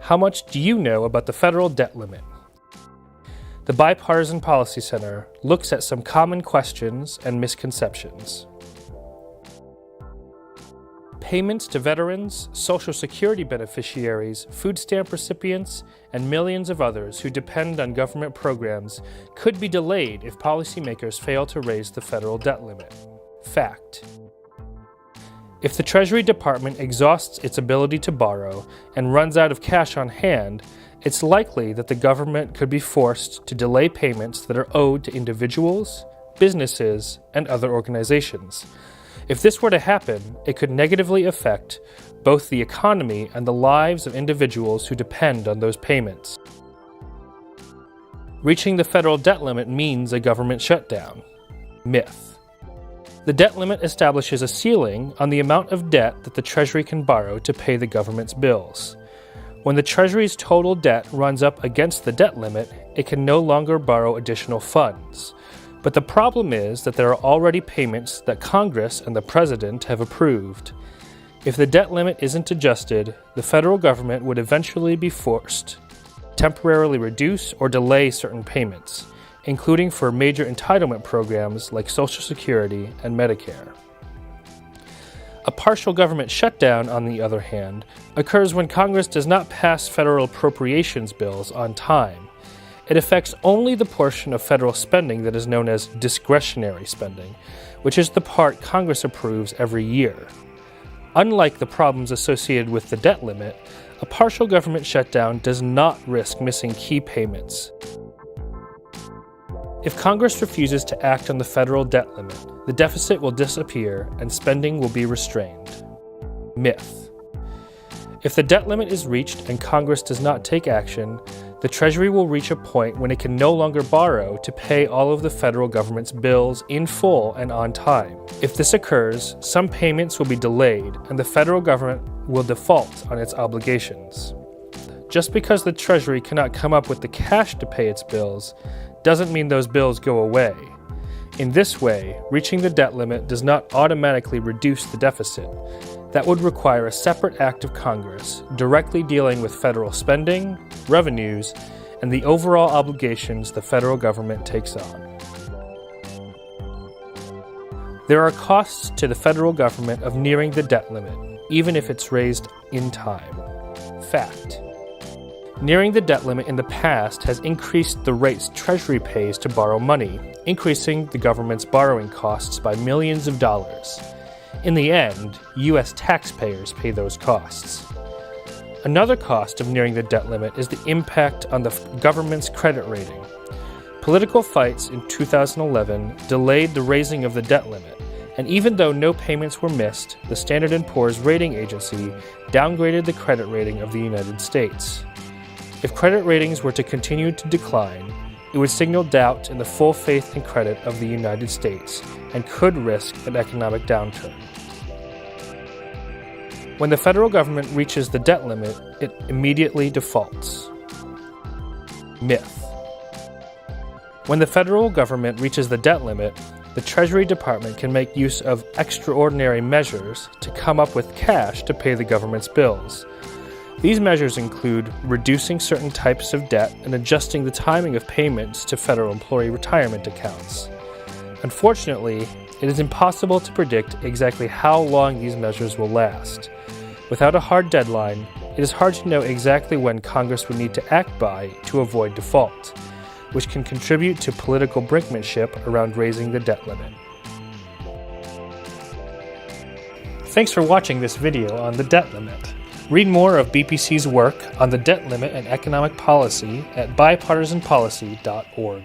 How much do you know about the federal debt limit? The Bipartisan Policy Center looks at some common questions and misconceptions. Payments to veterans, Social Security beneficiaries, food stamp recipients, and millions of others who depend on government programs could be delayed if policymakers fail to raise the federal debt limit. Fact. If the Treasury Department exhausts its ability to borrow and runs out of cash on hand, it's likely that the government could be forced to delay payments that are owed to individuals, businesses, and other organizations. If this were to happen, it could negatively affect both the economy and the lives of individuals who depend on those payments. Reaching the federal debt limit means a government shutdown. Myth. The debt limit establishes a ceiling on the amount of debt that the Treasury can borrow to pay the government's bills. When the Treasury's total debt runs up against the debt limit, it can no longer borrow additional funds. But the problem is that there are already payments that Congress and the President have approved. If the debt limit isn't adjusted, the federal government would eventually be forced to temporarily reduce or delay certain payments, including for major entitlement programs like Social Security and Medicare. A partial government shutdown, on the other hand, occurs when Congress does not pass federal appropriations bills on time. It affects only the portion of federal spending that is known as discretionary spending, which is the part Congress approves every year. Unlike the problems associated with the debt limit, a partial government shutdown does not risk missing key payments. If Congress refuses to act on the federal debt limit, the deficit will disappear and spending will be restrained. Myth. If the debt limit is reached and Congress does not take action, the Treasury will reach a point when it can no longer borrow to pay all of the federal government's bills in full and on time. If this occurs, some payments will be delayed and the federal government will default on its obligations. Just because the Treasury cannot come up with the cash to pay its bills doesn't mean those bills go away. In this way, reaching the debt limit does not automatically reduce the deficit. That would require a separate act of Congress, directly dealing with federal spending, revenues, and the overall obligations the federal government takes on. There are costs to the federal government of nearing the debt limit, even if it's raised in time. Fact. Nearing the debt limit in the past has increased the rates Treasury pays to borrow money, increasing the government's borrowing costs by millions of dollars. In the end, U.S. taxpayers pay those costs. Another cost of nearing the debt limit is the impact on the government's credit rating. Political fights in 2011 delayed the raising of the debt limit, and even though no payments were missed, the Standard & Poor's rating agency downgraded the credit rating of the United States. If credit ratings were to continue to decline, it would signal doubt in the full faith and credit of the United States and could risk an economic downturn. When the federal government reaches the debt limit, it immediately defaults. Myth. When the federal government reaches the debt limit, the Treasury Department can make use of extraordinary measures to come up with cash to pay the government's bills. These measures include reducing certain types of debt and adjusting the timing of payments to federal employee retirement accounts. Unfortunately, it is impossible to predict exactly how long these measures will last. Without a hard deadline, it is hard to know exactly when Congress would need to act by to avoid default, which can contribute to political brinkmanship around raising the debt limit. Thanks for watching this video on the debt limit. Read more of BPC's work on the debt limit and economic policy at bipartisanpolicy.org.